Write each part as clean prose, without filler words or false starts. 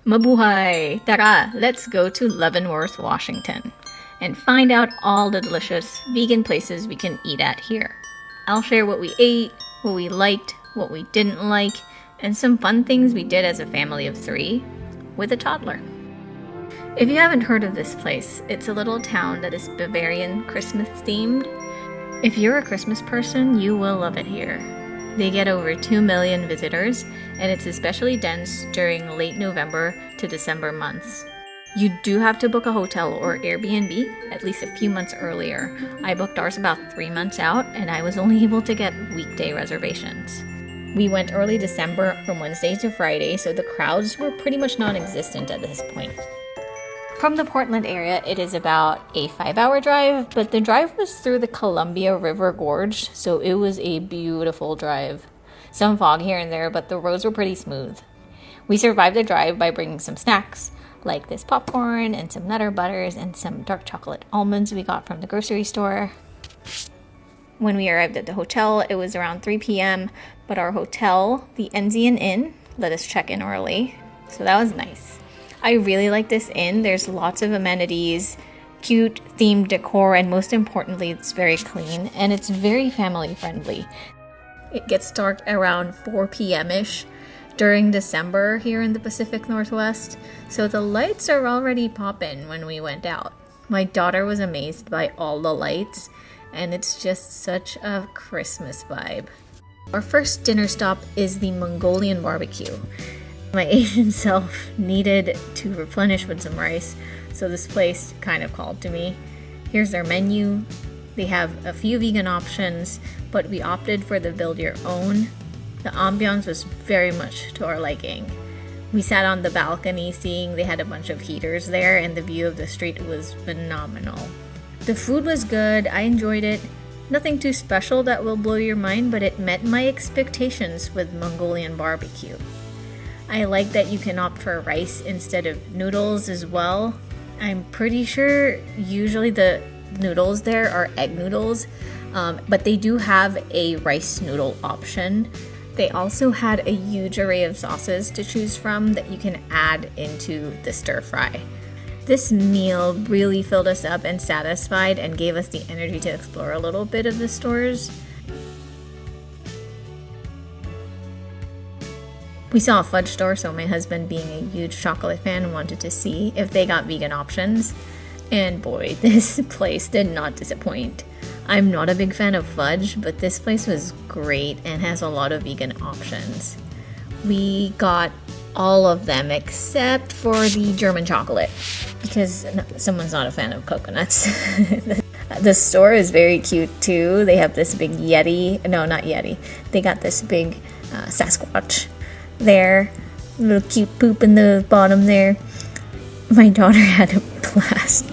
Mabuhay! Tara, let's go to Leavenworth, Washington, and find out all the delicious vegan places we can eat at here. I'll share what we ate, what we liked, what we didn't like, and some fun things we did as a family of 3 with a toddler. If you haven't heard of this place, it's a little town that is Bavarian Christmas themed. If you're a Christmas person, you will love it here. They get over 2 million visitors, and it's especially dense during late November to December months. You do have to book a hotel or Airbnb at least a few months earlier. I booked ours about 3 months out, and I was only able to get weekday reservations. We went early December from Wednesday to Friday, so the crowds were pretty much non-existent at this point. From the Portland area, it is about a 5-hour drive, but the drive was through the Columbia River Gorge, so it was a beautiful drive. Some fog here and there, but the roads were pretty smooth. We survived the drive by bringing some snacks, like this popcorn and some Nutter Butters and some dark chocolate almonds we got from the grocery store. When we arrived at the hotel, it was around 3 p.m., but our hotel, the Enzian Inn, let us check in early, so that was nice. I really like this inn. There's lots of amenities, cute themed decor, and most importantly, it's very clean and it's very family friendly. It gets dark around 4 p.m.-ish during December here in the Pacific Northwest, so the lights are already popping when we went out. My daughter was amazed by all the lights, and it's just such a Christmas vibe. Our first dinner stop is the Mongolian barbecue. My Asian self needed to replenish with some rice, so this place kind of called to me. Here's their menu. They have a few vegan options, but we opted for the build your own. The ambiance was very much to our liking. We sat on the balcony seeing they had a bunch of heaters there, and the view of the street was phenomenal. The food was good, I enjoyed it. Nothing too special that will blow your mind, but it met my expectations with Mongolian barbecue. I like that you can opt for rice instead of noodles as well. I'm pretty sure usually the noodles there are egg noodles, but they do have a rice noodle option. They also had a huge array of sauces to choose from that you can add into the stir fry. This meal really filled us up and satisfied and gave us the energy to explore a little bit of the stores. We saw a fudge store, so my husband, being a huge chocolate fan, wanted to see if they got vegan options. And boy, this place did not disappoint. I'm not a big fan of fudge, but this place was great and has a lot of vegan options. We got all of them except for the German chocolate, because someone's not a fan of coconuts. The store is very cute too. They have this big Yeti. No, not Yeti. They got this big Sasquatch there, little cute poop in the bottom there. My daughter had a blast.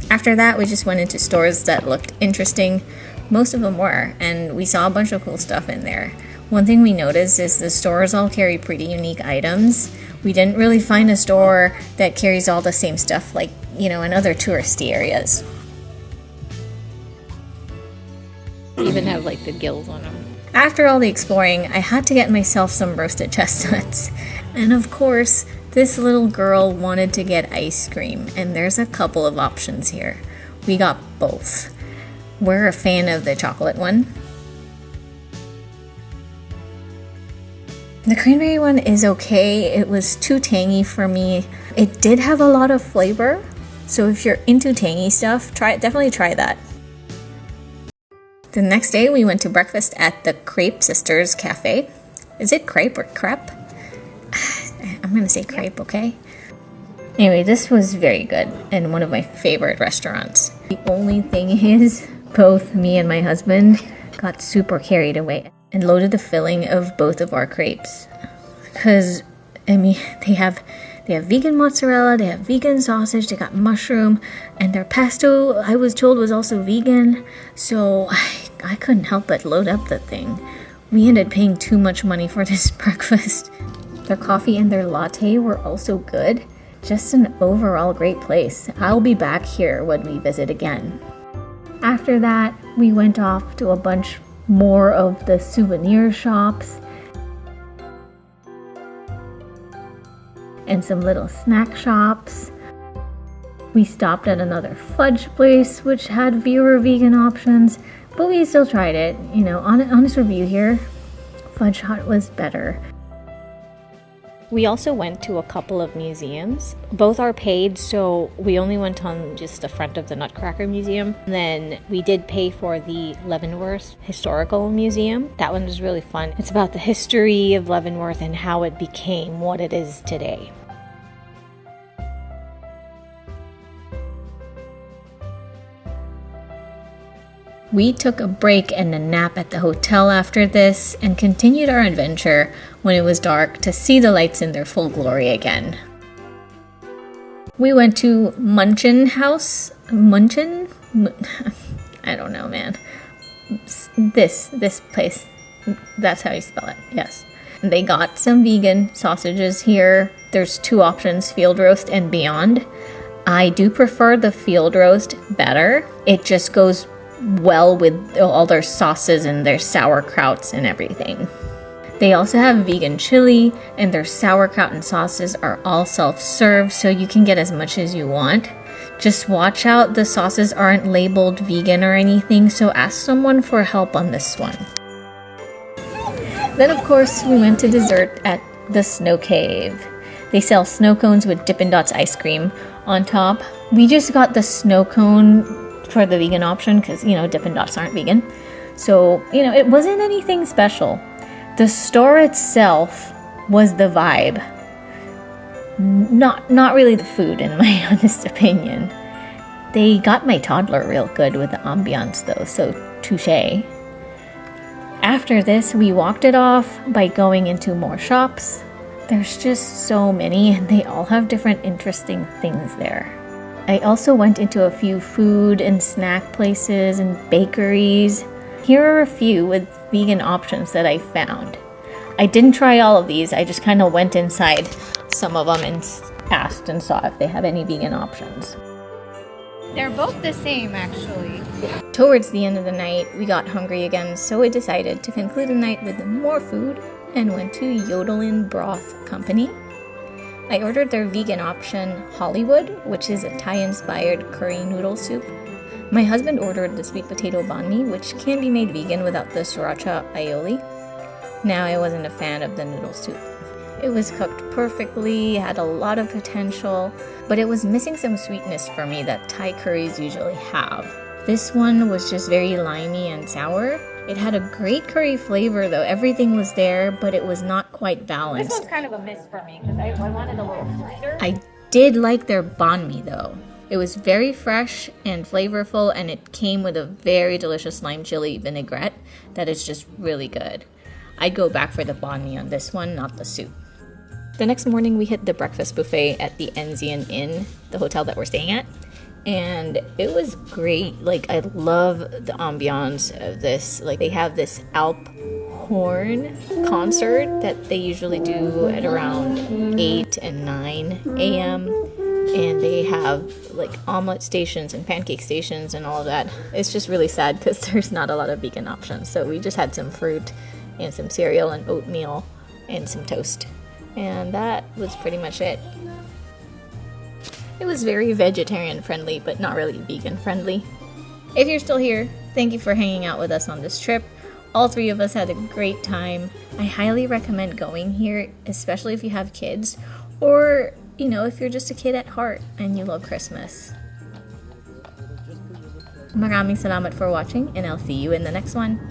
After that, we just went into stores that looked interesting. Most of them were, and we saw a bunch of cool stuff in there. One thing we noticed is the stores all carry pretty unique items. We didn't really find a store that carries all the same stuff like, in other touristy areas. Even have like the gills on them. After all the exploring, I had to get myself some roasted chestnuts. And of course, this little girl wanted to get ice cream, and there's a couple of options here. We got both. We're a fan of the chocolate one. The cranberry one is okay. It was too tangy for me. It did have a lot of flavor, so if you're into tangy stuff, definitely try that. The next day, we went to breakfast at the Crepe Sisters Café. Is it crepe or crepe? I'm going to say crepe, okay? Anyway, this was very good and one of my favorite restaurants. The only thing is, both me and my husband got super carried away and loaded the filling of both of our crepes. Because, they have vegan mozzarella, they have vegan sausage, they got mushroom, and their pesto, I was told, was also vegan. So I couldn't help but load up the thing. We ended up paying too much money for this breakfast. Their coffee and their latte were also good. Just an overall great place. I'll be back here when we visit again. After that, we went off to a bunch more of the souvenir shops, and some little snack shops. We stopped at another fudge place which had fewer vegan options, but we still tried it. You know, honest review here, Fudge Hut was better. We also went to a couple of museums. Both are paid, so we only went on just the front of the Nutcracker Museum. Then we did pay for the Leavenworth Historical Museum. That one was really fun. It's about the history of Leavenworth and how it became what it is today. We took a break and a nap at the hotel after this and continued our adventure when it was dark to see the lights in their full glory again. We went to Munchen Haus. Munchen? I don't know, man. This place. That's how you spell it, yes. They got some vegan sausages here. There's two options, field roast and beyond. I do prefer the field roast better. It just goes well with all their sauces and their sauerkrauts and everything. They also have vegan chili, and their sauerkraut and sauces are all self-serve, so you can get as much as you want. Just watch out, the sauces aren't labeled vegan or anything, so ask someone for help on this one. Then of course we went to dessert at the Snow Cave. They sell snow cones with Dippin' Dots ice cream on top. We just got the snow cone for the vegan option because, you know, Dippin' Dots aren't vegan. So, you know, it wasn't anything special. The store itself was the vibe. Not really the food, in my honest opinion. They got my toddler real good with the ambiance though, so touche. After this, we walked it off by going into more shops. There's just so many and they all have different interesting things there. I also went into a few food and snack places and bakeries. Here are a few with vegan options that I found. I didn't try all of these, I just kind of went inside some of them and asked and saw if they have any vegan options. They're both the same, actually. Towards the end of the night, we got hungry again, so we decided to conclude the night with more food and went to Yodelin Broth Company. I ordered their vegan option, Hollywood, which is a Thai-inspired curry noodle soup. My husband ordered the sweet potato banh mi, which can be made vegan without the sriracha aioli. Now, I wasn't a fan of the noodle soup. It was cooked perfectly, had a lot of potential, but it was missing some sweetness for me that Thai curries usually have. This one was just very limey and sour. It had a great curry flavor though, everything was there, but it was not quite balanced. This one's kind of a miss for me because I wanted a little sweeter. I did like their banh mi though. It was very fresh and flavorful, and it came with a very delicious lime chili vinaigrette that is just really good. I'd go back for the banh mi on this one, not the soup. The next morning we hit the breakfast buffet at the Enzian Inn, the hotel that we're staying at. And it was great. Like, I love the ambiance of this. Like, they have this Alp horn concert that they usually do at around 8 and 9 a.m. And they have like omelet stations and pancake stations and all of that. It's just really sad because there's not a lot of vegan options. So we just had some fruit and some cereal and oatmeal and some toast. And that was pretty much it. It was very vegetarian friendly, but not really vegan friendly. If you're still here, thank you for hanging out with us on this trip. All three of us had a great time. I highly recommend going here, especially if you have kids, or, you know, if you're just a kid at heart and you love Christmas. Maraming salamat for watching, and I'll see you in the next one.